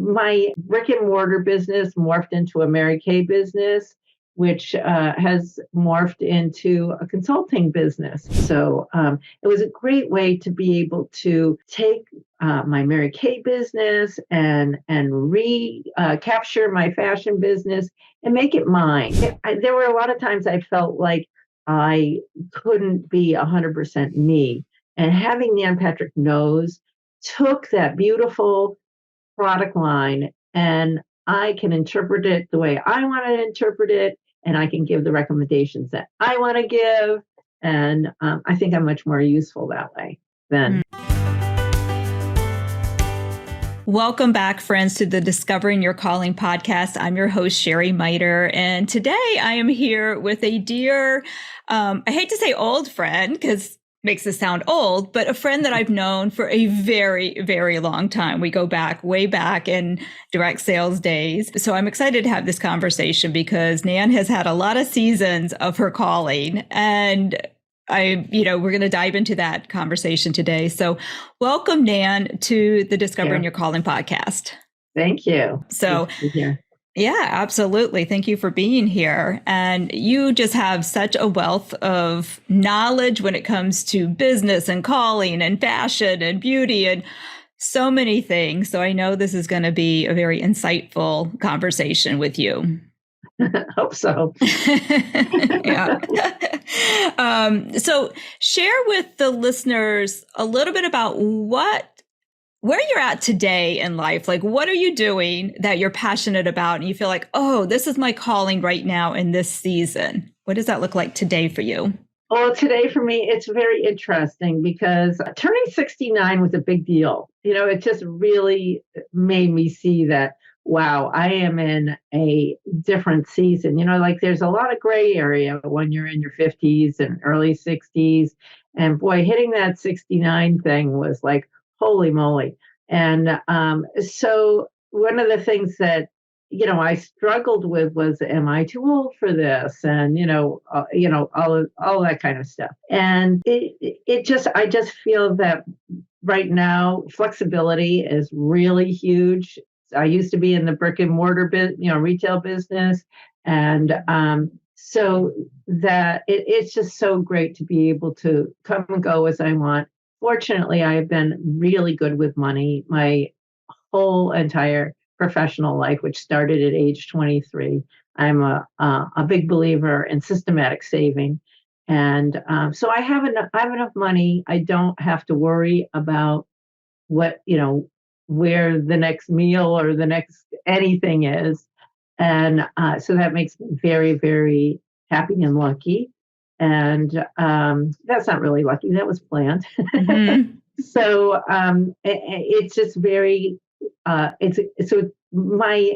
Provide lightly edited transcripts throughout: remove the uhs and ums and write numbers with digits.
my brick and mortar business morphed into a Mary Kay business, which has morphed into a consulting business. So it was a great way to be able to take my Mary Kay business and recapture my fashion business and make it mine. There were a lot of times I felt like I couldn't be 100% me. And having Nan Patrick Knows took that beautiful product line and I can interpret it the way I want to interpret it, and I can give the recommendations that I want to give. And I think I'm much more useful that way than. Welcome back, friends, to the Discovering Your Calling podcast. I'm your host, Sherry Miter. And today I am here with a dear, I hate to say old friend because makes it sound old, but a friend that I've known for a very, very long time. We go back, way back in direct sales days. So I'm excited to have this conversation because Nan has had a lot of seasons of her calling, and we're going to dive into that conversation today. So welcome, Nan, to the Discovering Your Calling podcast. Thank you. So yeah, absolutely. Thank you for being here. And you just have such a wealth of knowledge when it comes to business and calling and fashion and beauty and so many things. So I know this is going to be a very insightful conversation with you. Hope so. Yeah. So share with the listeners a little bit about where you're at today in life. Like, what are you doing that you're passionate about and you feel like, oh, this is my calling right now in this season? What does that look like today for you? Well, today for me, it's very interesting because turning 69 was a big deal. It just really made me see that, wow, I am in a different season. Like there's a lot of gray area when you're in your 50s and early 60s. And boy, hitting that 69 thing was like, holy moly. And so one of the things that, I struggled with was, am I too old for this? And, all that kind of stuff. And I just feel that right now, flexibility is really huge. I used to be in the brick and mortar retail business. And so that it's just so great to be able to come and go as I want. Fortunately, I have been really good with money my whole entire professional life, which started at age 23. I'm a big believer in systematic saving. And so I have enough money. I don't have to worry about what, where the next meal or the next anything is. And so that makes me very, very happy and lucky. And that's not really lucky. That was planned. Mm-hmm. So it's just very, so my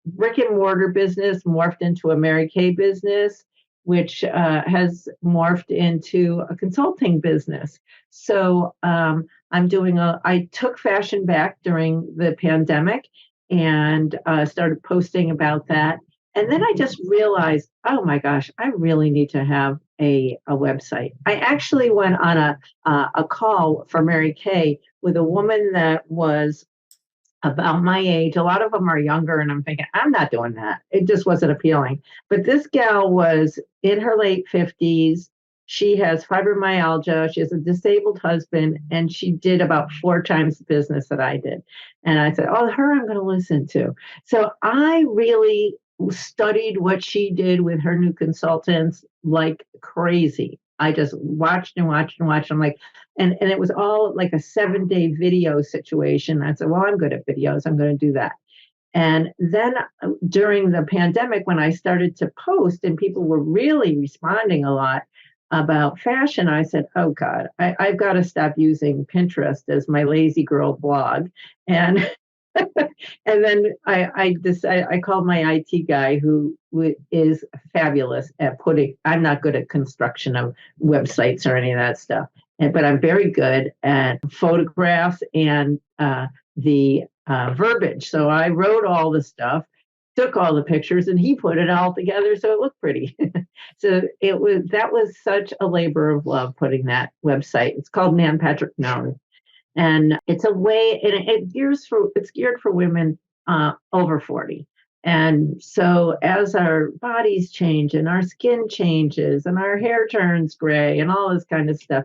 brick and mortar business morphed into a Mary Kay business, which has morphed into a consulting business. So I took fashion back during the pandemic and started posting about that. And then I just realized, oh my gosh, I really need to have a website. I actually went on a call for Mary Kay with a woman that was about my age. A lot of them are younger, and I'm thinking, I'm not doing that. It just wasn't appealing. But this gal was in her late 50s. She has fibromyalgia. She has a disabled husband, and she did about 4 times the business that I did. And I said, oh, her I'm going to listen to. So I really studied what she did with her new consultants like crazy. I just watched and watched and watched. I'm like, and it was all like a 7-day video situation. I said, well, I'm good at videos. I'm going to do that. And then during the pandemic, when I started to post and people were really responding a lot about fashion, I said, oh God, I've got to stop using Pinterest as my lazy girl blog. And and then I decided, I called my IT guy who is fabulous at I'm not good at construction of websites or any of that stuff, but I'm very good at photographs and the verbiage. So I wrote all the stuff, took all the pictures, and he put it all together so it looked pretty. So that was such a labor of love putting that website. It's called Nan Patrick Knows. And it's a way, and it's geared for women over 40. And so as our bodies change and our skin changes and our hair turns gray and all this kind of stuff,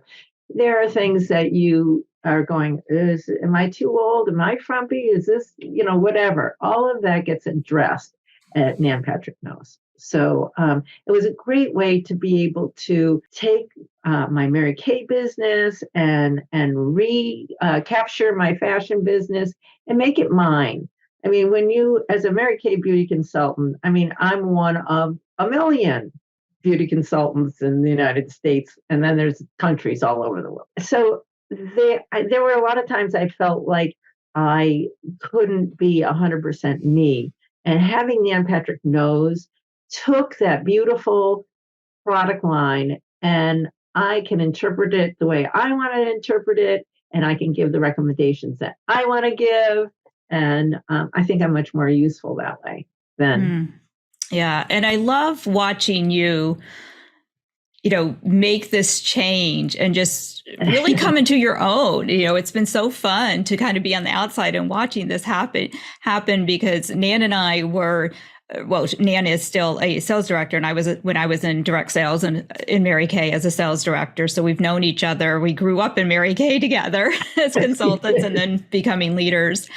there are things that you are going, am I too old? Am I frumpy? Is this, whatever. All of that gets addressed at Nan Patrick Knows. So it was a great way to be able to take my Mary Kay business and recapture my fashion business and make it mine. I mean, when you, as a Mary Kay beauty consultant, I mean, I'm one of a million beauty consultants in the United States, and then there's countries all over the world. So there were a lot of times I felt like I couldn't be 100% me. And having Nan Patrick Knows took that beautiful product line, and I can interpret it the way I want to interpret it, and I can give the recommendations that I want to give. And I think I'm much more useful that way than. Yeah. And I love watching you, make this change and just really come into your own. It's been so fun to kind of be on the outside and watching this happen because Nan and I were, Nan is still a sales director, and when I was in direct sales and in Mary Kay as a sales director. So we've known each other. We grew up in Mary Kay together as consultants and then becoming leaders.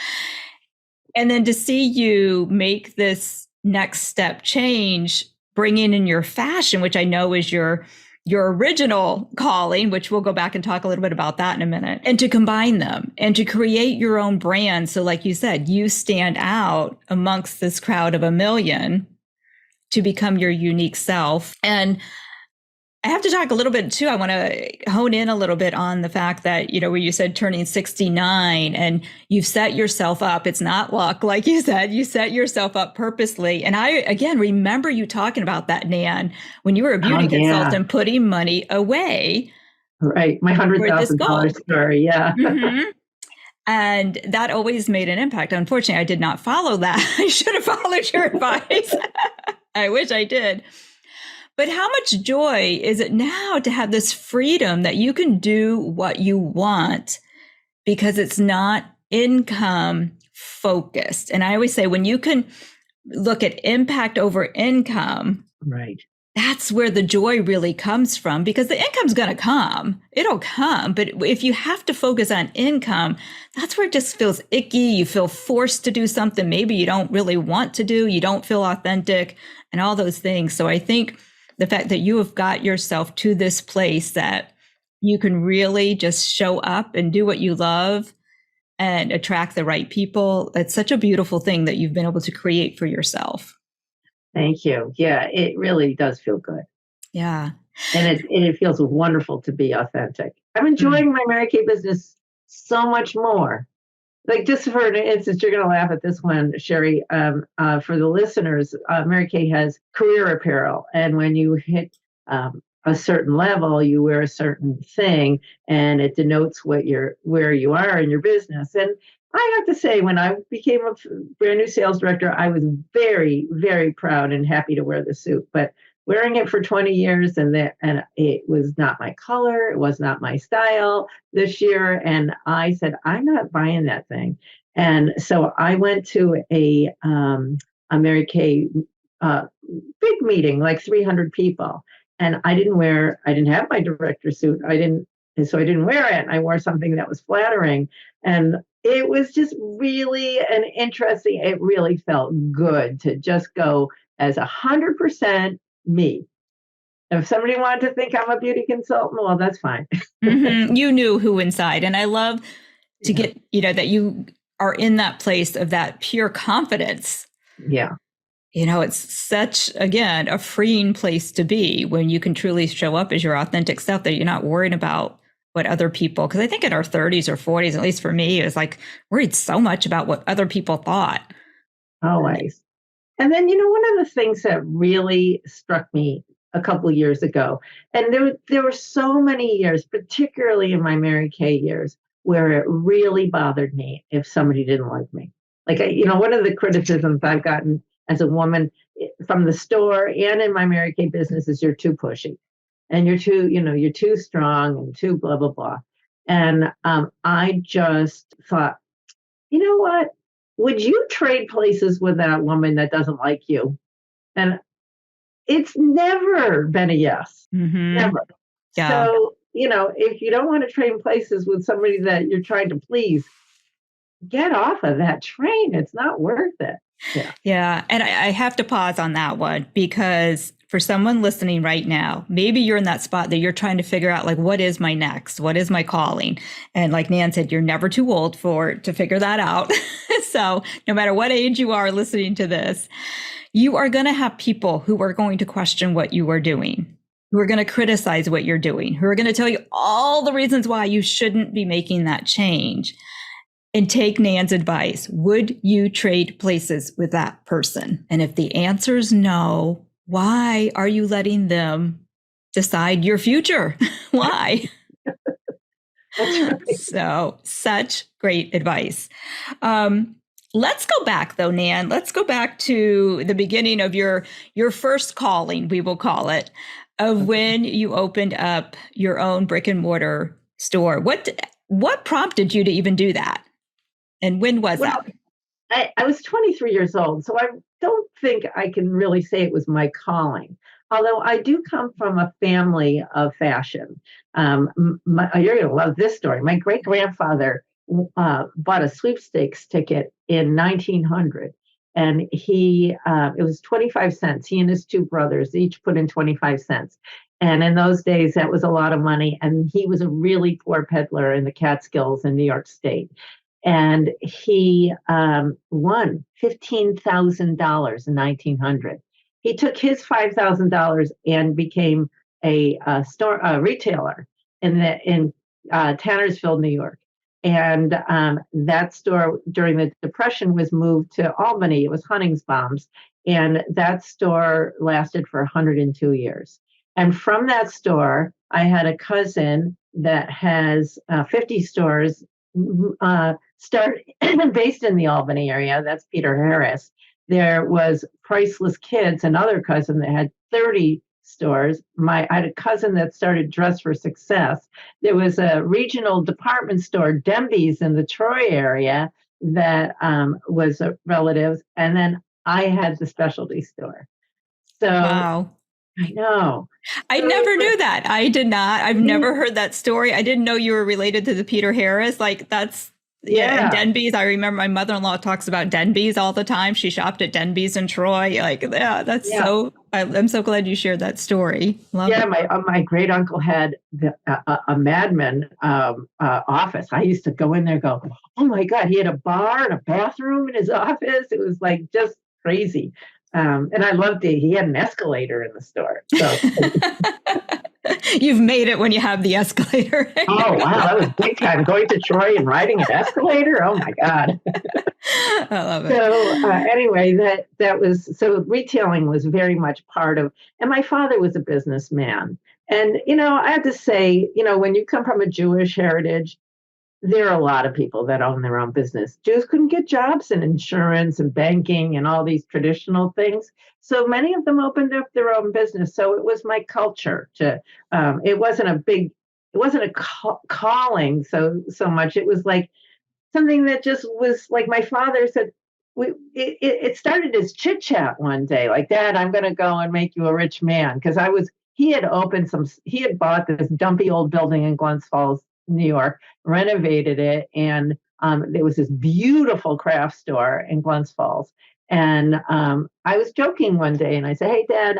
And then to see you make this next step change, bringing in your fashion, which I know is your original calling, which we'll go back and talk a little bit about that in a minute, and to combine them and to create your own brand. So like you said, you stand out amongst this crowd of a million to become your unique self. And I have to talk a little bit too. I want to hone in a little bit on the fact that, where you said turning 69 and you've set yourself up. It's not luck. Like you said, you set yourself up purposely. And I, again, remember you talking about that, Nan, when you were a beauty consultant, putting money away. Right. My $100,000 story. Yeah. Mm-hmm. And that always made an impact. Unfortunately, I did not follow that. I should have followed your advice. I wish I did. But how much joy is it now to have this freedom that you can do what you want because it's not income focused? And I always say when you can look at impact over income, right, that's where the joy really comes from, because the income's going to come. It'll come. But if you have to focus on income, that's where it just feels icky. You feel forced to do something maybe you don't really want to do. You don't feel authentic and all those things. So I think the fact that you have got yourself to this place that you can really just show up and do what you love and attract the right people, it's such a beautiful thing that you've been able to create for yourself. Thank you. Yeah, it really does feel good. Yeah. And it feels wonderful to be authentic. I'm enjoying my Mary Kay business so much more. Like, just for an instance, you're going to laugh at this one, Sherry. For the listeners, Mary Kay has career apparel. And when you hit a certain level, you wear a certain thing, and it denotes where you are in your business. And I have to say, when I became a brand new sales director, I was very, very proud and happy to wear the suit. But wearing it for 20 years and it was not my color, it was not my style this year. And I said, I'm not buying that thing. And so I went to a Mary Kay big meeting, like 300 people. And I didn't have my director suit. So I didn't wear it. I wore something that was flattering. And it was just really it really felt good to just go as 100% me. If somebody wanted to think I'm a beauty consultant, well, that's fine. Mm-hmm. You knew who inside. And I love to get, that you are in that place of that pure confidence. Yeah. It's such, again, a freeing place to be when you can truly show up as your authentic self, that you're not worried about what other people, because I think in our 30s or 40s, at least for me, it was like worried so much about what other people thought. Always. And then, one of the things that really struck me a couple of years ago, and there were so many years, particularly in my Mary Kay years, where it really bothered me if somebody didn't like me. Like, one of the criticisms I've gotten as a woman from the store and in my Mary Kay business is you're too pushy and you're too strong and too blah, blah, blah. And I just thought, you know what? Would you trade places with that woman that doesn't like you? And it's never been a yes, Mm-hmm. never. Yeah. So, if you don't want to trade places with somebody that you're trying to please, get off of that train. It's not worth it. Yeah. Yeah. And I have to pause on that one because for someone listening right now, maybe you're in that spot that you're trying to figure out, like, what is my next? What is my calling? And like Nan said, you're never too old to figure that out. So no matter what age you are listening to this, you are going to have people who are going to question what you are doing, who are going to criticize what you're doing, who are going to tell you all the reasons why you shouldn't be making that change. And take Nan's advice. Would you trade places with that person? And if the answer is no, why are you letting them decide your future? Why? That's right. So, such great advice. Let's go back though, Nan. Let's go back to the beginning of your first calling, we will call it, of when you opened up your own brick and mortar store. What prompted you to even do that? And when was that? I was 23 years old, so I don't think I can really say it was my calling. Although I do come from a family of fashion. You're going to love this story. My great grandfather bought a sweepstakes ticket in 1900, and it was 25 cents. He and his two brothers each put in 25 cents. And in those days, that was a lot of money. And he was a really poor peddler in the Catskills in New York State. And he won $15,000 in 1900. He took his $5,000 and became a retailer in Tannersville, New York. And that store during the Depression was moved to Albany. It was Huntingsbaum's, and that store lasted for 102 years. And from that store, I had a cousin that has 50 stores based in the Albany area. That's Peter Harris. There was Priceless Kids, another cousin that had 30 stores. I had a cousin that started Dress for Success. There was a regional department store, Denby's, in the Troy area that was a relative. And then I had the specialty store. So wow. I know. I never knew that. I did not. I've never heard that story. I didn't know you were related to the Peter Harris. Like that's, yeah. And Denby's. I remember my mother-in-law talks about Denby's all the time. She shopped at Denby's in Troy. Like, yeah, that's so, I'm so glad you shared that story. Love it. My great uncle had a Madman office. I used to go in there and go, oh my God, he had a bar and a bathroom in his office. It was like just crazy. And I loved it. He had an escalator in the store. So you've made it when you have the escalator. Oh, wow. That was big time. Going to Troy and riding an escalator. Oh, my God. I love it. So anyway, that was, so retailing was very much part of, and my father was a businessman. And, I have to say, when you come from a Jewish heritage, there are a lot of people that own their own business. Jews couldn't get jobs in insurance and banking and all these traditional things. So many of them opened up their own business. So it was my culture it wasn't a calling so much. It was like something that just was like my father said, it started as chit chat one day, like, Dad, I'm going to go and make you a rich man. Because he had bought this dumpy old building in Glens Falls, New York, renovated it, and there was this beautiful craft store in Glens Falls. And I was joking one day, and I said, "Hey, Dad,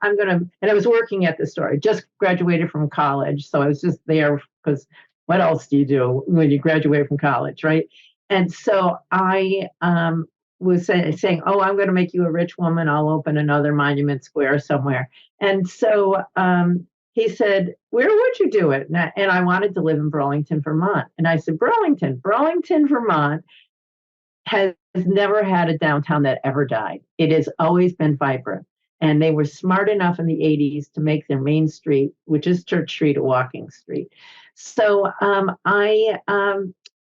I'm gonna." And I was working at the store. I just graduated from college, so I was just there because what else do you do when you graduate from college, right? And so I was saying, "Oh, I'm going to make you a rich woman. I'll open another Monument Square somewhere." And so he said, "Where would you do it?" And I wanted to live in Burlington, Vermont. And I said, Burlington, Vermont has never had a downtown that ever died. It has always been vibrant. And they were smart enough in the 80s to make their main street, which is Church Street, a walking street. So I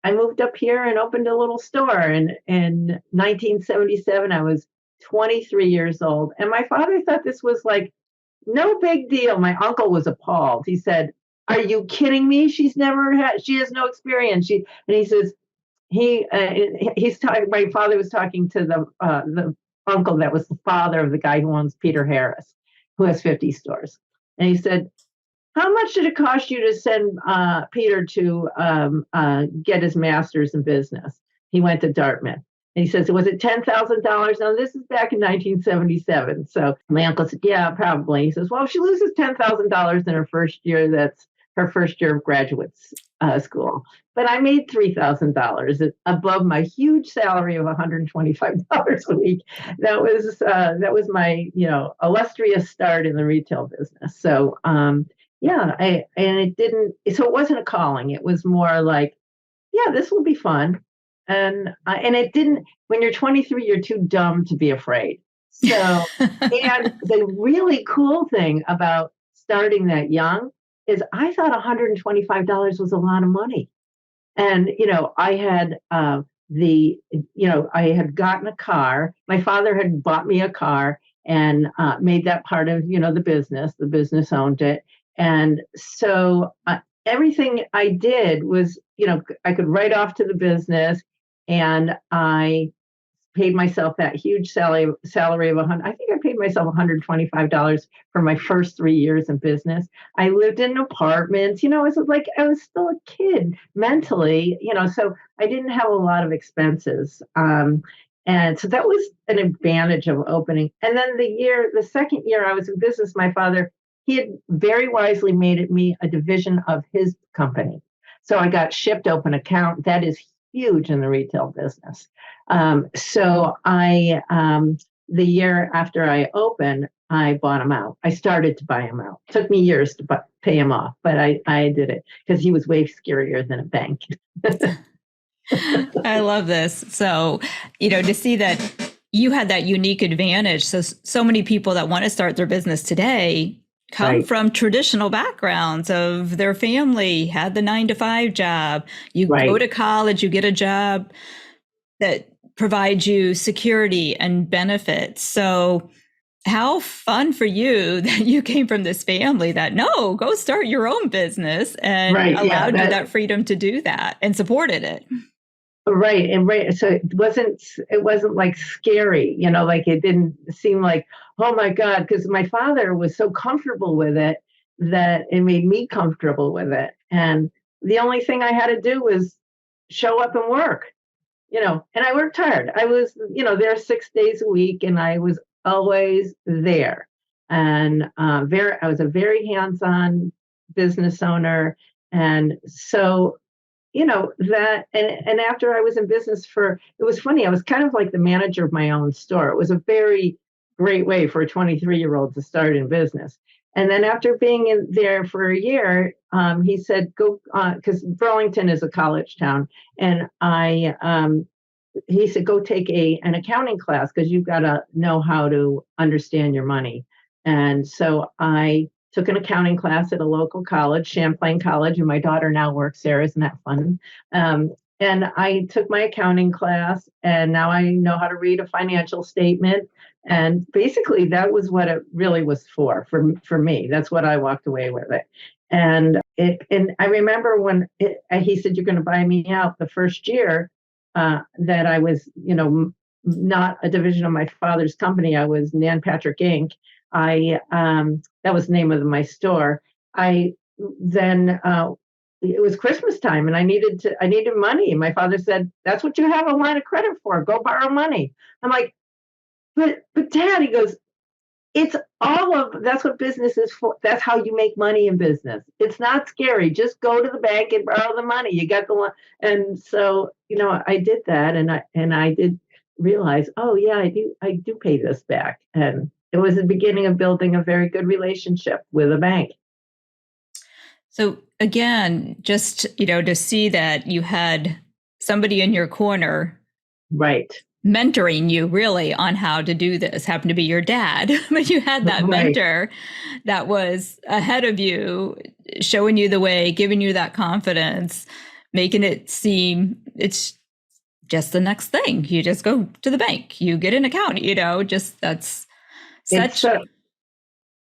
moved up here and opened a little store. And in 1977, I was 23 years old. And my father thought this was like no big deal. My uncle was appalled. He said, are you kidding me? She has no experience. And he says, he's talking. My father was talking to the uncle that was the father of the guy who owns Peter Harris, who has 50 stores. And he said, how much did it cost you to send Peter to get his master's in business? He went to Dartmouth. And he says, was it $10,000? Now, this is back in 1977. So my uncle said, yeah, probably. He says, well, if she loses $10,000 in her first year, that's her first year of graduate school. But I made $3,000 above my huge salary of $125 a week. That was my, illustrious start in the retail business. So, yeah, it wasn't a calling. It was more like, yeah, this will be fun. And it didn't, when you're 23, you're too dumb to be afraid. So, and the really cool thing about starting that young is I thought $125 was a lot of money. And, I had, I had gotten a car. My father had bought me a car and made that part of, the business. The business owned it. And so everything I did was, I could write off to the business, and I paid myself that huge salary of I think I paid myself $125 for my first 3 years in business. I lived in apartments, it was like I was still a kid mentally, so I didn't have a lot of expenses. And so that was an advantage of opening. And then the second year I was in business, my father, he had very wisely made me a division of his company. So I got shipped open account. That is huge in the retail business. So the year after I opened, I bought him out. I started to buy him out. It took me years to pay him off, but I did it because he was way scarier than a bank. I love this. So, to see that you had that unique advantage. So many people that want to start their business today come from traditional backgrounds of their family, had the 9-to-5 job. You go to college, you get a job that provides you security and benefits. So how fun for you that you came from this family that, no, go start your own business, and allowed you that freedom to do that and supported it. Right. So it wasn't like scary, like it didn't seem like, oh my God, because my father was so comfortable with it that it made me comfortable with it. And the only thing I had to do was show up and work, and I worked hard. I was, there 6 days a week, and I was always there. And I was a very hands-on business owner. And so that, and after I was in business it was funny, I was kind of like the manager of my own store. It was a very great way for a 23-year-old to start in business. And then after being in there for a year, he said, go, because Burlington is a college town. And he said, go take an accounting class, because you've got to know how to understand your money. And so I took an accounting class at a local college, Champlain College, and my daughter now works there. Isn't that fun? And I took my accounting class, and now I know how to read a financial statement. And basically, that was what it really was for me. That's what I walked away with it. And I remember when he said, you're going to buy me out the first year that I was, not a division of my father's company. I was Nan Patrick Inc. That was the name of my store. It was Christmas time, and I needed money. My father said, that's what you have a line of credit for. Go borrow money. I'm like, but Dad, he goes, that's what business is for. That's how you make money in business. It's not scary. Just go to the bank and borrow the money. You got the one. And so, I did that, and I did realize, oh yeah, I do pay this back. And it was the beginning of building a very good relationship with a bank. So again, just, to see that you had somebody in your corner, right, mentoring you really on how to do this, happened to be your dad, but you had that mentor that was ahead of you, showing you the way, giving you that confidence, making it seem it's just the next thing. You just go to the bank, you get an account, that's such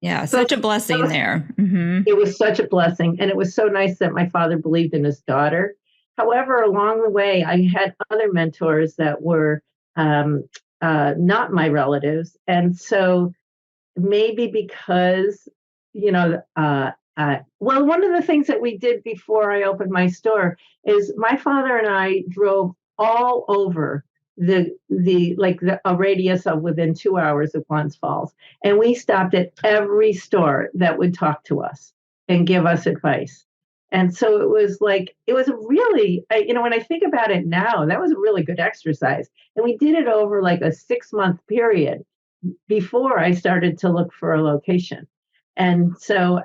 Yeah, So such a blessing there. Mm-hmm. it was such a blessing. And it was so nice that my father believed in his daughter. However, along the way, I had other mentors that were um, not my relatives. And so maybe because, you know, well, one of the things that we did before I opened my store is my father and I drove all over a radius of within 2 hours of Glens Falls, and we stopped at every store that would talk to us and give us advice. And so it was a really, when I think about it now, that was a really good exercise. And we did it over like a 6 month period before I started to look for a location. And so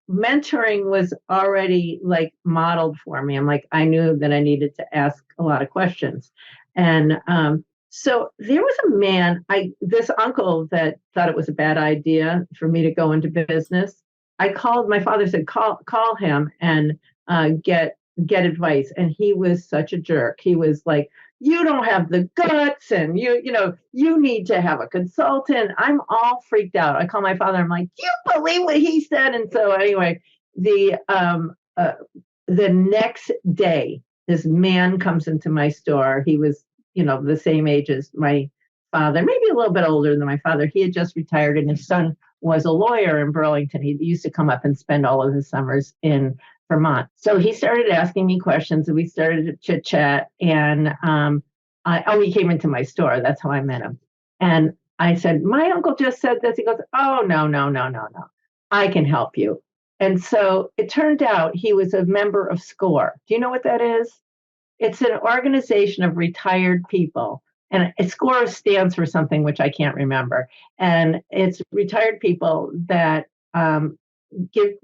mentoring was already like modeled for me. I'm like, I knew that I needed to ask a lot of questions. And so there was a man, this uncle that thought it was a bad idea for me to go into business. I called, my father said, call him and get advice. And he was such a jerk. He was like, you don't have the guts, and you need to have a consultant. I'm all freaked out. I call my father. I'm like, do you believe what he said? And so anyway, the next day, this man comes into my store. He was, the same age as my father, maybe a little bit older than my father. He had just retired, and his son was a lawyer in Burlington. He used to come up and spend all of his summers in Vermont. So he started asking me questions, and we started to chit chat. And he came into my store. That's how I met him. And I said, my uncle just said this. He goes, oh, no, no, no, no, no. I can help you. And so it turned out he was a member of SCORE. Do you know what that is? It's an organization of retired people. And SCORE stands for something which I can't remember. And it's retired people that give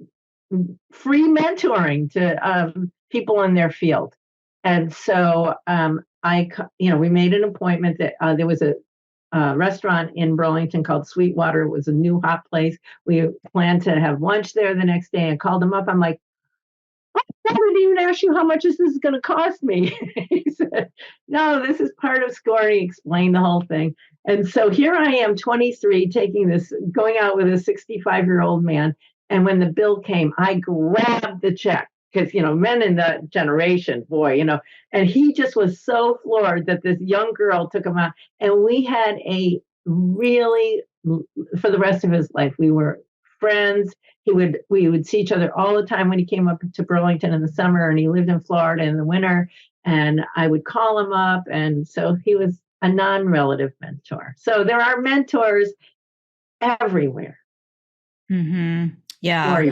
free mentoring to people in their field. And so we made an appointment that there was a restaurant in Burlington called Sweetwater. It was a new hot place. We planned to have lunch there the next day. I called him up. I'm like, I didn't even ask you how much this is going to cost me. He said, no, this is part of SCORE. He explained the whole thing. And so here I am, 23, going out with a 65-year-old man. And when the bill came, I grabbed the check because, men in that generation, boy, and he just was so floored that this young girl took him out. And we had for the rest of his life, we were friends. We would see each other all the time when he came up to Burlington in the summer, and he lived in Florida in the winter. And I would call him up. And so he was a non-relative mentor. So there are mentors everywhere. Mm-hmm. Yeah.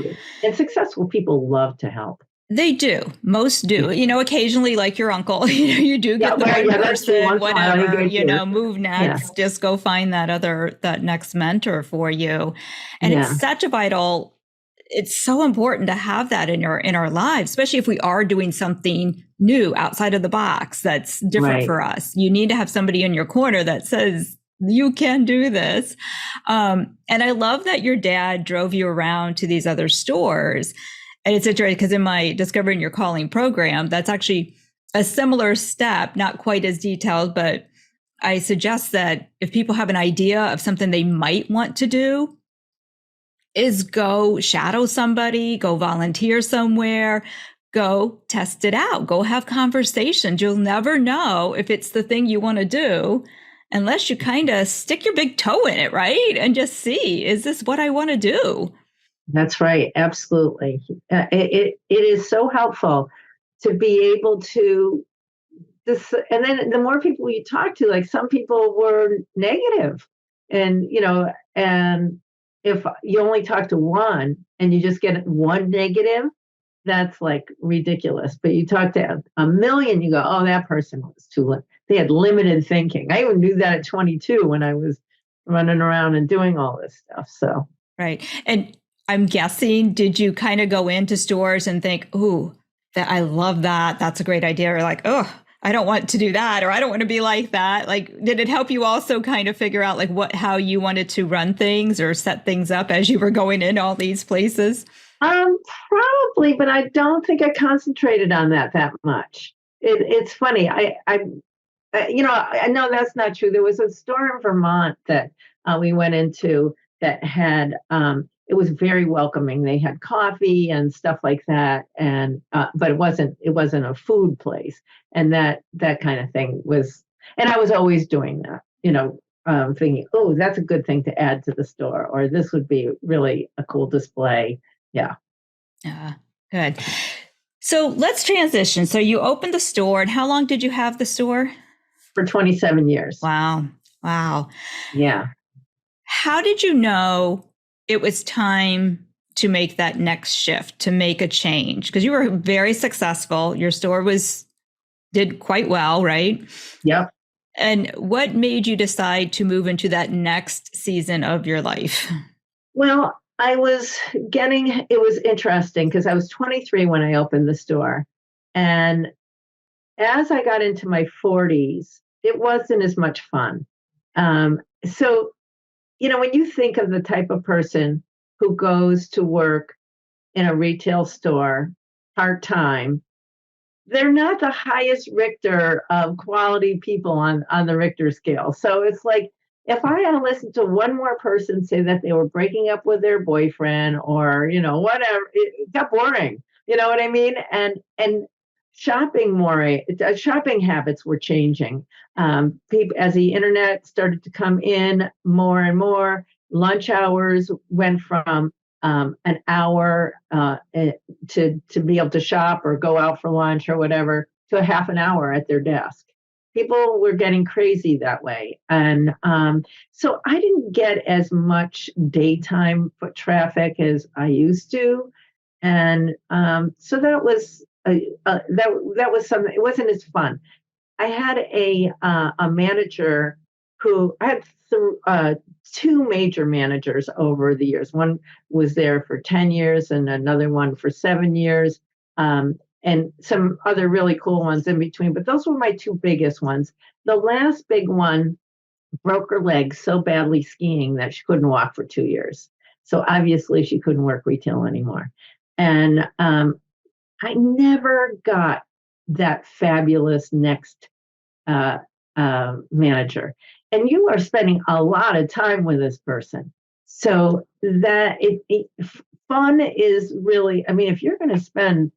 And successful people love to help. They do. Most do. Occasionally, like your uncle, you do get the one person, whatever, move next, just go find that next mentor for you. And it's such a vital, it's so important to have that in our lives, especially if we are doing something new outside of the box that's different for us. You need to have somebody in your corner that says, you can do this. And I love that your dad drove you around to these other stores. And it's interesting because in my Discovering Your Calling program, that's actually a similar step, not quite as detailed, but I suggest that if people have an idea of something they might want to do, is go shadow somebody, go volunteer somewhere, go test it out, go have conversations. You'll never know if it's the thing you want to do unless you kind of stick your big toe in it, right? And just see, is this what I want to do? That's right. Absolutely. It is so helpful to be able to and then the more people you talk to, like some people were negative, and and if you only talk to one and you just get one negative, that's like ridiculous. But you talk to a million, you go, oh, that person was they had limited thinking. I even knew that at 22 when I was running around and doing all this stuff. So right. And I'm guessing, did you kind of go into stores and think, ooh, that I love that. That's a great idea. Or like, oh, I don't want to do that. Or I don't want to be like that. Like, did it help you also kind of figure out like how you wanted to run things or set things up as you were going in all these places? Probably, but I don't think I concentrated on that much. It's funny. I know that's not true. There was a store in Vermont that we went into, that had, it was very welcoming. They had coffee and stuff like that. And, but it wasn't a food place. And that kind of thing was, and I was always doing that, thinking, oh, that's a good thing to add to the store, or this would be really a cool display. Yeah. Yeah, good. So let's transition. So you opened the store, and how long did you have the store? For 27 years. Wow. Wow. Yeah. How did you know it was time to make that next shift, to make a change? Because you were very successful. Your store did quite well, right? Yep. And what made you decide to move into that next season of your life? Well, it was interesting because I was 23 when I opened the store. And as I got into my 40s, it wasn't as much fun. So, when you think of the type of person who goes to work in a retail store part-time, they're not the highest Richter of quality people on the Richter scale. So it's like, if I had to listen to one more person say that they were breaking up with their boyfriend or, whatever, it got boring. You know what I mean? And shopping habits were changing. People, as the internet started to come in more and more, lunch hours went from an hour to be able to shop or go out for lunch or whatever to a half an hour at their desk. People were getting crazy that way. And so I didn't get as much daytime foot traffic as I used to. And so that was that was something. It wasn't as fun. I had a manager who I had two major managers over the years. One was there for 10 years and another one for 7 years, and some other really cool ones in between. But those were my two biggest ones. The last big one broke her leg so badly skiing that she couldn't walk for 2 years. So obviously she couldn't work retail anymore. And I never got that fabulous next manager. And you are spending a lot of time with this person. So that fun is really, I mean, if you're going to spend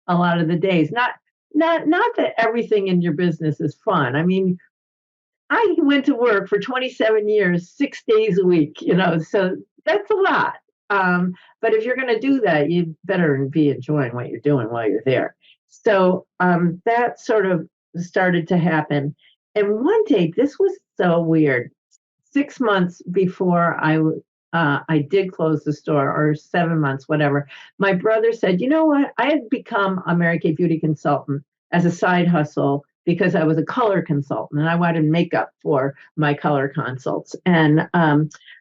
a lot of the days, not that everything in your business is fun. I mean, I went to work for 27 years, 6 days a week, so that's a lot. But if you're going to do that, you better be enjoying what you're doing while you're there. So that sort of started to happen. And one day, this was so weird. 6 months before I did close the store, or 7 months, whatever, my brother said, you know what? I had become a Mary Kay beauty consultant as a side hustle because I was a color consultant and I wanted makeup for my color consults. And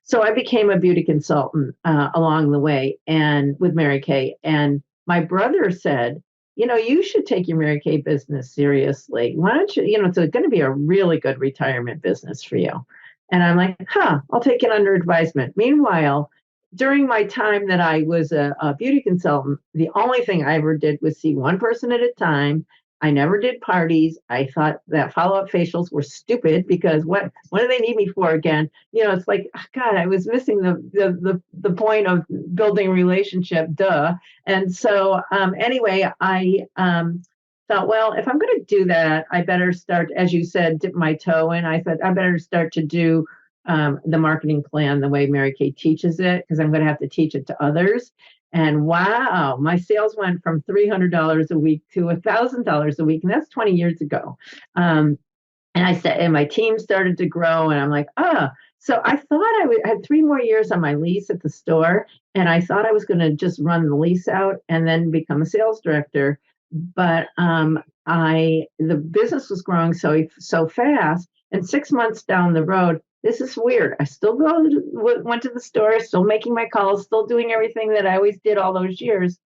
so I became a beauty consultant along the way and with Mary Kay. And my brother said, you should take your Mary Kay business seriously. Why don't you, it's going to be a really good retirement business for you. And I'm like, I'll take it under advisement. Meanwhile, during my time that I was a beauty consultant, the only thing I ever did was see one person at a time. I never did parties. I thought that follow-up facials were stupid because what do they need me for again? It's like, God, I was missing the point of building a relationship, duh. And so anyway, I thought, well, if I'm going to do that, I better start, as you said, dip my toe in. I thought I better start to do the marketing plan the way Mary Kay teaches it, because I'm going to have to teach it to others. And wow, my sales went from $300 a week to $1,000 a week. And that's 20 years ago. And my team started to grow and I'm like, so I thought I had 3 more years on my lease at the store. And I thought I was going to just run the lease out and then become a sales director. But the business was growing so fast. And 6 months down the road, this is weird. I still went to the store, still making my calls, still doing everything that I always did all those years.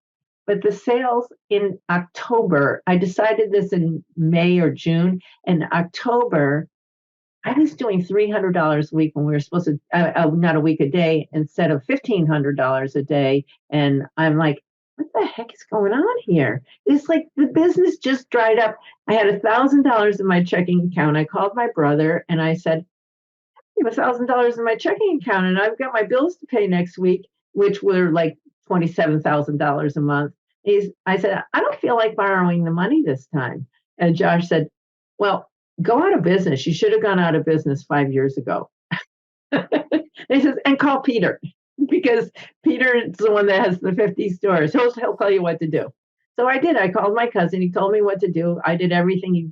But the sales in October, I decided this in May or June. In October, I was doing $300 a week when we were supposed to, not a week a day, instead of $1,500 a day. And I'm like, what the heck is going on here? It's like the business just dried up. I had $1,000 in my checking account. I called my brother and I said, have $1,000 in my checking account and I've got my bills to pay next week, which were like $27,000 a month. I said, I don't feel like borrowing the money this time. And Josh said, well, go out of business. You should have gone out of business 5 years ago. He says, and call Peter, because Peter is the one that has the 50 stores. He'll tell you what to do. So I did. I called my cousin. He told me what to do. I did everything he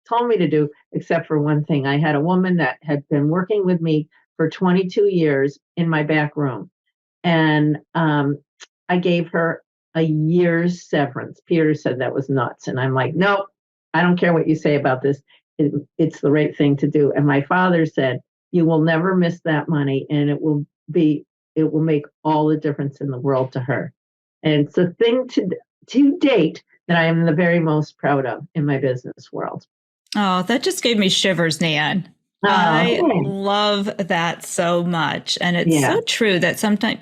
told me to do, except for one thing. I had a woman that had been working with me for 22 years in my back room. And I gave her a year's severance. Peter said that was nuts. And I'm like, no, I don't care what you say about this. It's the right thing to do. And my father said, you will never miss that money. And it will make all the difference in the world to her. And it's a thing to date that I am the very most proud of in my business world. Oh, that just gave me shivers, Nan. I love that so much. And it's so true that sometimes,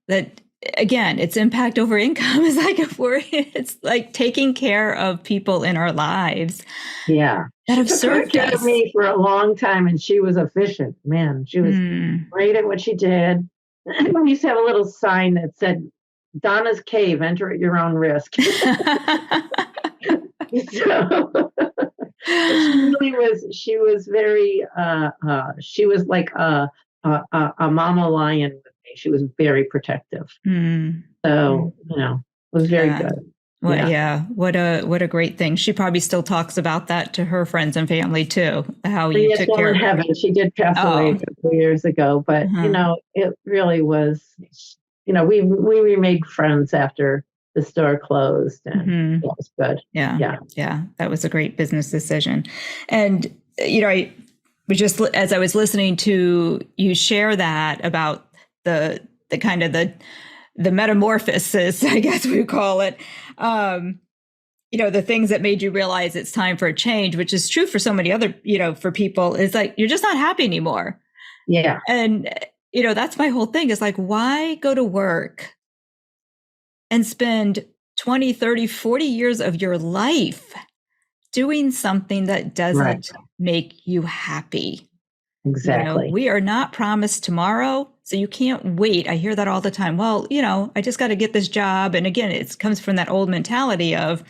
that again, it's impact over income is like it's like taking care of people in our lives. Yeah. That have served us. Of me for a long time, and she was efficient. Man, she was great at what she did. We used to have a little sign that said, Donna's Cave, enter at your own risk. She was very, she was like a mama lion with me. She was very protective. So, it was very good. Well, what a great thing. She probably still talks about that to her friends and family too, how you took care of her. She did pass away a couple years ago, but it really was, we remained friends after the store closed, and it was good. Yeah. That was a great business decision. And, I was just, as I was listening to you share that about the kind of the metamorphosis, I guess we call it, the things that made you realize it's time for a change, which is true for so many other, for people, is like, you're just not happy anymore. Yeah. And, that's my whole thing is like, why go to work and spend 20, 30, 40 years of your life doing something that doesn't make you happy? Exactly. We are not promised tomorrow, so you can't wait. I hear that all the time. Well, I just got to get this job. And again, it comes from that old mentality of,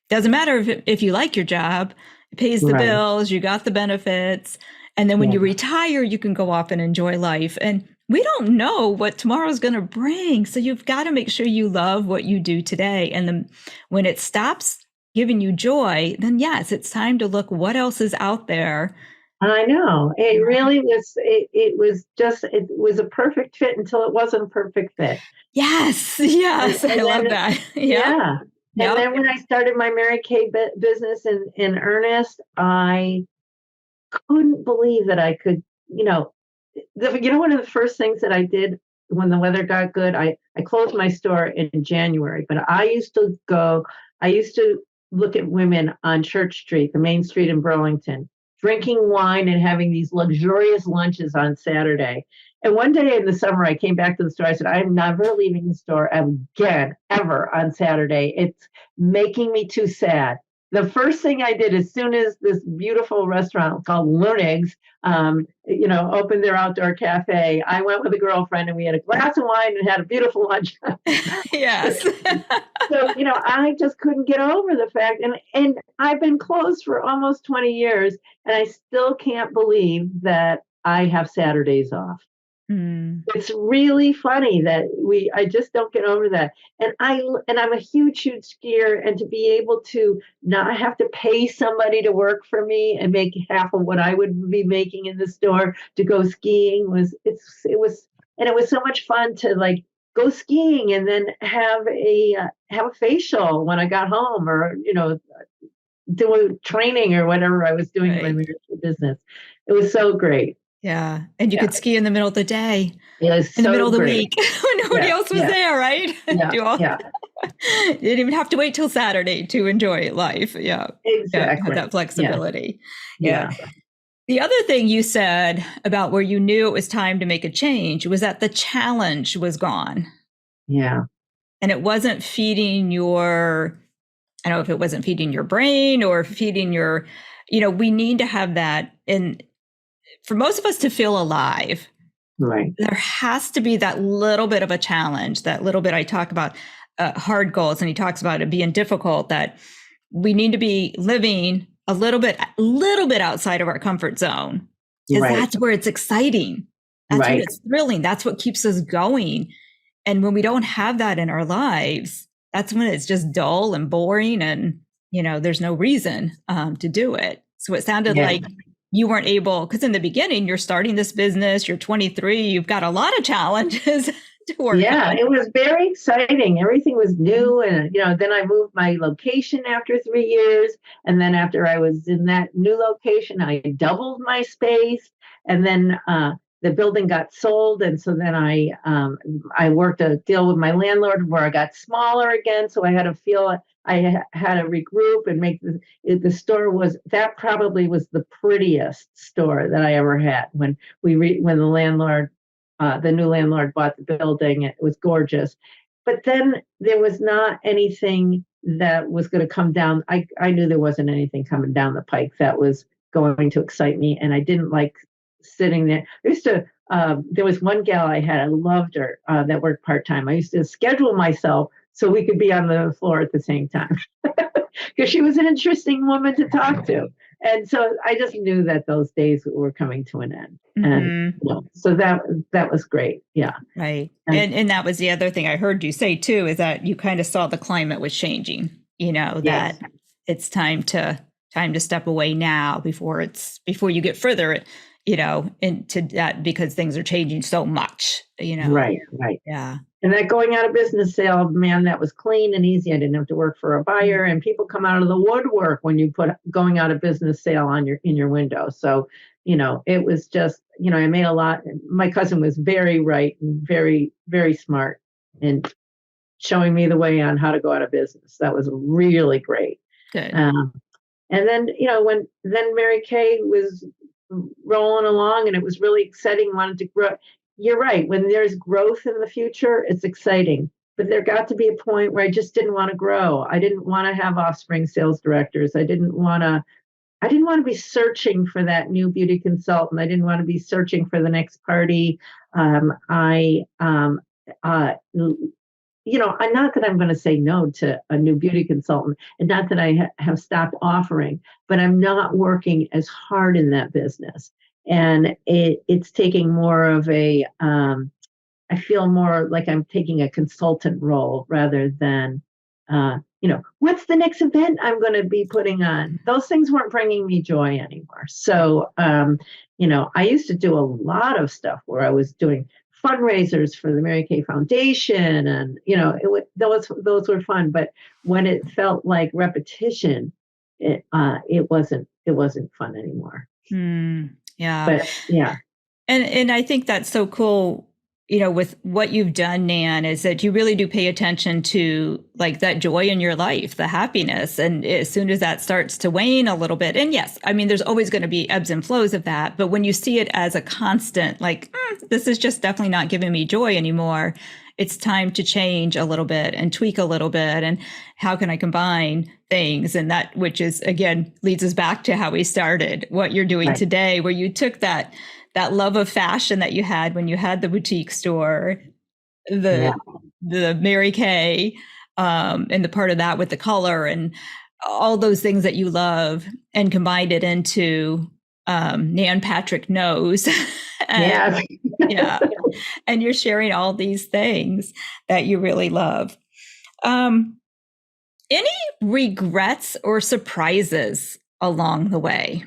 doesn't matter if you like your job, it pays the bills, you got the benefits. And then when you retire, you can go off and enjoy life. And we don't know what tomorrow's going to bring. So you've got to make sure you love what you do today. And then when it stops giving you joy, then yes, it's time to look what else is out there. I know. It really was. It was a perfect fit until it wasn't a perfect fit. Yes. I love that. Yeah. And then when I started my Mary Kay business in earnest, I couldn't believe that I could, one of the first things that I did when the weather got good, I closed my store in January, but I used to look at women on Church Street, the main street in Burlington, drinking wine and having these luxurious lunches on Saturday. And one day in the summer, I came back to the store. I said, I'm never leaving the store again, ever on Saturday. It's making me too sad. The first thing I did, as soon as this beautiful restaurant called Lunig's, opened their outdoor cafe, I went with a girlfriend and we had a glass of wine and had a beautiful lunch. Yes. So, I just couldn't get over the fact, and I've been closed for almost 20 years, and I still can't believe that I have Saturdays off. It's really funny that I just don't get over that. And I'm a huge skier, and to be able to not have to pay somebody to work for me and make half of what I would be making in the store to go skiing it was so much fun to like go skiing and then have a facial when I got home, or do a training or whatever I was doing in my business. It was so great. Yeah. And you could ski in the middle of the day, in the middle of the week when nobody else was there, right? Yeah. You didn't even have to wait till Saturday to enjoy life. Yeah. Exactly. Have that flexibility. Yeah. The other thing you said about where you knew it was time to make a change was that the challenge was gone. Yeah. And it wasn't feeding I don't know if it wasn't feeding your brain or feeding your, we need to have that and for most of us to feel alive, Right. there has to be that little bit of a challenge, that little bit I talk about hard goals, and he talks about it being difficult, that we need to be living a little bit outside of our comfort zone, because Right. that's where it's exciting. That's when Right. it's thrilling. That's what keeps us going. And when we don't have that in our lives, that's when it's just dull and boring, and there's no reason to do it. So it sounded Yeah. like you weren't able, because in the beginning, you're starting this business, you're 23, you've got a lot of challenges to work Yeah, on. it was very exciting. Everything was new. And, then I moved my location after 3 years. And then after I was in that new location, I doubled my space. And then the building got sold. And so then I worked a deal with my landlord where I got smaller again. So I had to feel I had to regroup and make the store that probably was the prettiest store that I ever had when when the new landlord bought the building. It was gorgeous. But then there was not anything that was going to come down. I knew there wasn't anything coming down the pike that was going to excite me. And I didn't like sitting there. There was one gal I had, I loved her, that worked part-time. I used to schedule myself so we could be on the floor at the same time because she was an interesting woman to talk to. And so I just knew that those days were coming to an end. And so that was great. Yeah. Right. And that was the other thing I heard you say too, is that you kind of saw the climate was changing, that Yes. it's time to step away now before you get further, into that, because things are changing so much, Right. Yeah. And that going out of business sale, man, that was clean and easy. I didn't have to work for a buyer, and people come out of the woodwork when you put going out of business sale in your window. So, it was just, I made a lot. My cousin was very right and very, very smart and showing me the way on how to go out of business. That was really great. Good. And then, then Mary Kay was rolling along and it was really exciting, wanted to grow. You're right. When there's growth in the future, it's exciting. But there got to be a point where I just didn't want to grow. I didn't want to have offspring sales directors. I didn't want to be searching for that new beauty consultant. I didn't want to be searching for the next party. Not that I'm going to say no to a new beauty consultant, and not that I have stopped offering, but I'm not working as hard in that business. And it's taking more of I feel more like I'm taking a consultant role rather than, what's the next event I'm going to be putting on? Those things weren't bringing me joy anymore. So, I used to do a lot of stuff where I was doing fundraisers for the Mary Kay Foundation, and those were fun. But when it felt like repetition, it wasn't fun anymore. Yeah. But yeah. And I think that's so cool, with what you've done, Nan, is that you really do pay attention to like that joy in your life, the happiness. And as soon as that starts to wane a little bit, and yes, I mean, there's always going to be ebbs and flows of that. But when you see it as a constant, like, this is just definitely not giving me joy anymore, it's time to change a little bit and tweak a little bit. And how can I combine things? And that, which is, again, leads us back to how we started, what you're doing today, where you took that love of fashion that you had when you had the boutique store, the Mary Kay, and the part of that with the color and all those things that you love, and combined it into Nan Patrick knows. And, yeah. And you're sharing all these things that you really love. Any regrets or surprises along the way?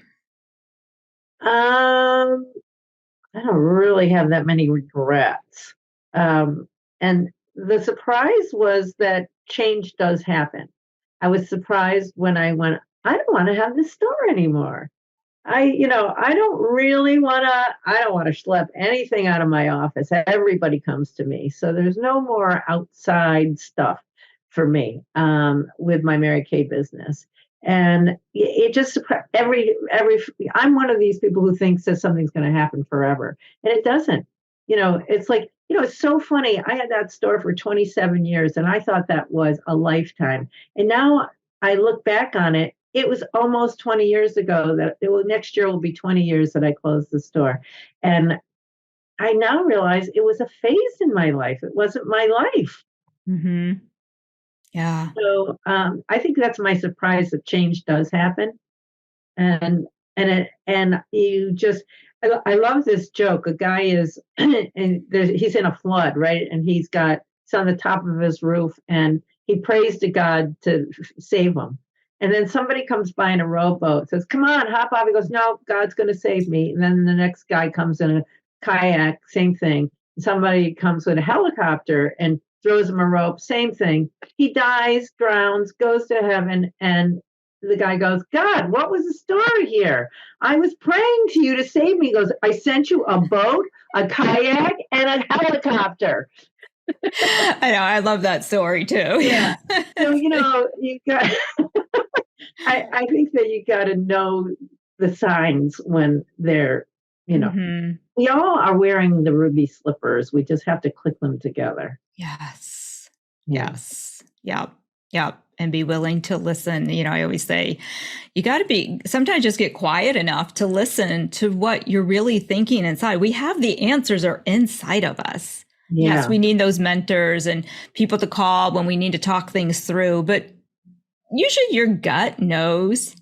I don't really have that many regrets. And the surprise was that change does happen. I was surprised when I went, I don't want to have this store anymore. I don't want to schlep anything out of my office. Everybody comes to me. So there's no more outside stuff for me with my Mary Kay business. And it just I'm one of these people who thinks that something's going to happen forever, and it doesn't. It's like, it's so funny. I had that store for 27 years, and I thought that was a lifetime. And now I look back on it, it was almost 20 years ago next year will be 20 years that I closed the store. And I now realize it was a phase in my life. It wasn't my life. Mm-hmm. Yeah. So I think that's my surprise that change does happen. And you just, I love this joke. A guy is, and he's in a flood, right? And he's on the top of his roof, and he prays to God to save him. And then somebody comes by in a rowboat, says, "Come on, hop off." He goes, "No, God's going to save me." And then the next guy comes in a kayak, same thing. Somebody comes with a helicopter and throws him a rope, same thing. He dies, drowns, goes to heaven, and the guy goes, "God, what was the story here? I was praying to you to save me." He goes, "I sent you a boat, a kayak, and a helicopter." I know. I love that story too. Yeah. So, you got, I think that you got to know the signs when they're, Mm-hmm. we all are wearing the ruby slippers. We just have to click them together. Yes. Yeah. Yes. Yep. Yep. And be willing to listen. I always say you got to sometimes just get quiet enough to listen to what you're really thinking inside. We have the answers are inside of us. Yeah. Yes, we need those mentors and people to call when we need to talk things through. But usually your gut knows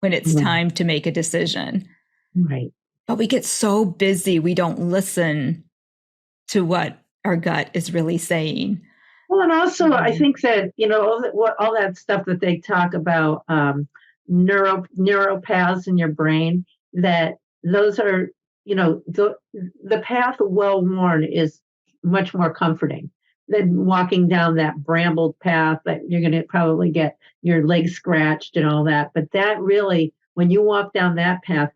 when it's time to make a decision. Right. But we get so busy, we don't listen to what our gut is really saying. Well, and also I think that, all that stuff that they talk about, neuropaths in your brain, that those are, the path well worn is much more comforting than walking down that brambled path that you're going to probably get your legs scratched and all that. But that really, when you walk down that path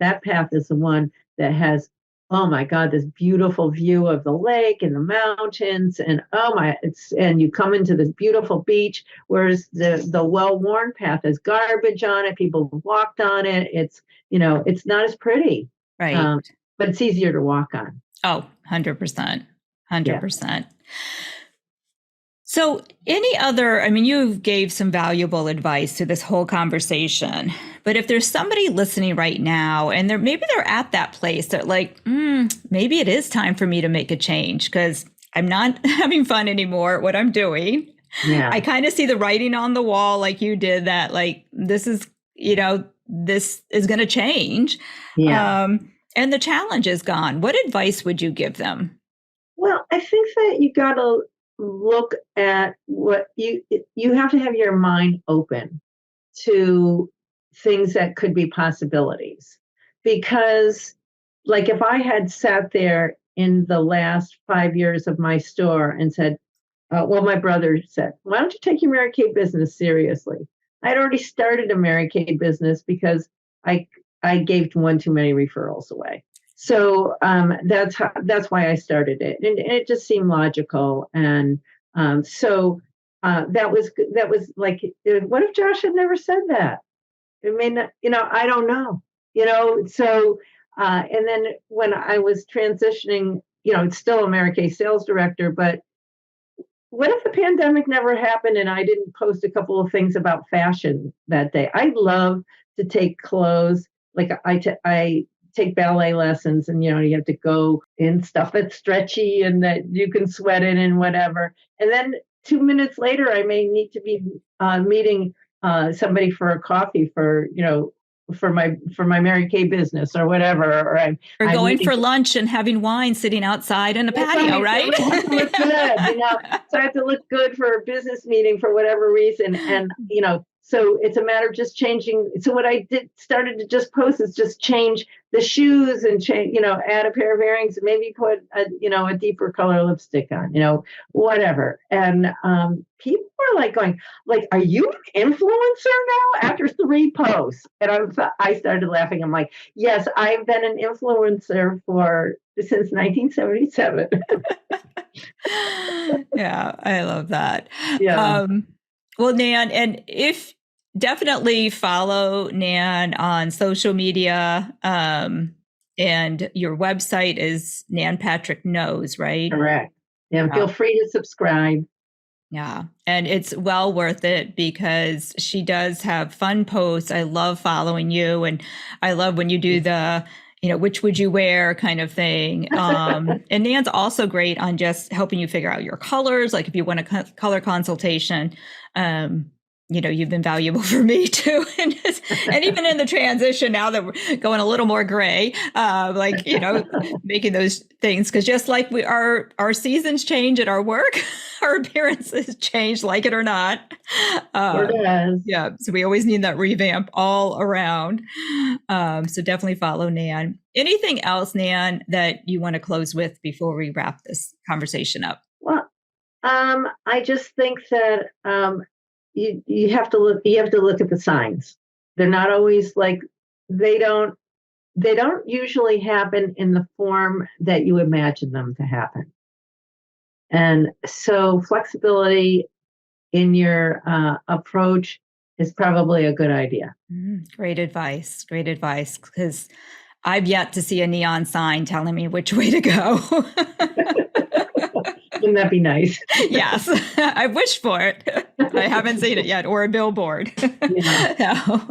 is the one that has, oh my God, this beautiful view of the lake and the mountains, and and you come into this beautiful beach, whereas the well-worn path has garbage on it. People have walked on it. It's not as pretty, right? But it's easier to walk on. Oh, 100%. 100%. So you gave some valuable advice to this whole conversation, but if there's somebody listening right now and maybe they're at that place that like, maybe it is time for me to make a change because I'm not having fun anymore at what I'm doing. Yeah. I kind of see the writing on the wall like you did that, like, this is going to change. Yeah. And the challenge is gone. What advice would you give them? Well, I think that you got to look at what you have to have your mind open to things that could be possibilities. Because, like, if I had sat there in the last 5 years of my store and said, my brother said, "Why don't you take your Mary Kay business seriously?" I'd already started a Mary Kay business because I gave one too many referrals away. So that's why I started it, and it just seemed logical. And so that was like, what if Josh had never said that? I mean, I don't know. So and then when I was transitioning, it's still a Mary Kay sales director, but what if the pandemic never happened and I didn't post a couple of things about fashion that day? I love to take clothes. Like I take ballet lessons, and you have to go in stuff that's stretchy and that you can sweat in and whatever. And then 2 minutes later, I may need to be meeting somebody for a coffee for my Mary Kay business or whatever, or going for lunch and having wine sitting outside in a patio, right? So I have to look good, So I have to look good for a business meeting for whatever reason, and so it's a matter of just changing. So what I started to just post is just change the shoes and change, add a pair of earrings, and maybe put a deeper color lipstick on, whatever. And people are like going, like, "Are you an influencer now?" After 3 posts, and I started laughing. I'm like, "Yes, I've been an influencer since 1977." Yeah, I love that. Yeah. Well, Nan, and if definitely follow Nan on social media, and your website is Nan Patrick Knows, right? Correct. Yeah. Feel free to subscribe. Yeah. And it's well worth it because she does have fun posts. I love following you. And I love when you do the, which would you wear kind of thing. And Nan's also great on just helping you figure out your colors. Like if you want a color consultation, you've been valuable for me too. And even in the transition now that we're going a little more gray, making those things. Cause just like our seasons change at our work, our appearances change, like it or not. It does. Yeah. So we always need that revamp all around. So definitely follow Nan. Anything else, Nan, that you want to close with before we wrap this conversation up? Well, I just think that, you have to look at the signs. They're not always like, they don't usually happen in the form that you imagine them to happen. And so flexibility in your approach is probably a good idea. Great advice. Great advice. Because I've yet to see a neon sign telling me which way to go. Wouldn't that be nice? Yes, I wish for it. I haven't seen it yet, or a billboard. Yeah.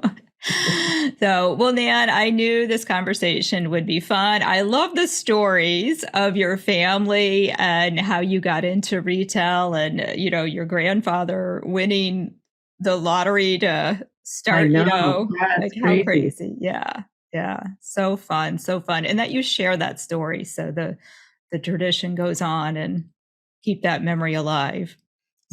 So, well, Nan, I knew this conversation would be fun. I love the stories of your family and how you got into retail and, your grandfather winning the lottery to start, like how crazy. Yeah. Yeah. So fun. So fun. And that you share that story. So the tradition goes on and keep that memory alive.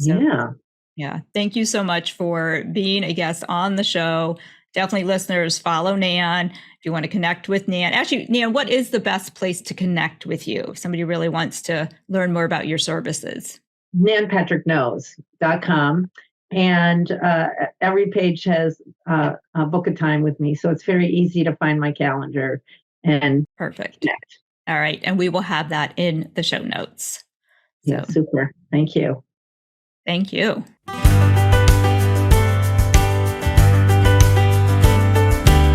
So, yeah. Thank you so much for being a guest on the show. Definitely listeners, follow Nan if you want to connect with Nan. Actually, Nan, what is the best place to connect with you if somebody really wants to learn more about your services? NanPatrickKnows.com. And every page has a book a time with me. So it's very easy to find my calendar and perfect. Connect. All right. And we will have that in the show notes. Yeah, super. Thank you. Thank you.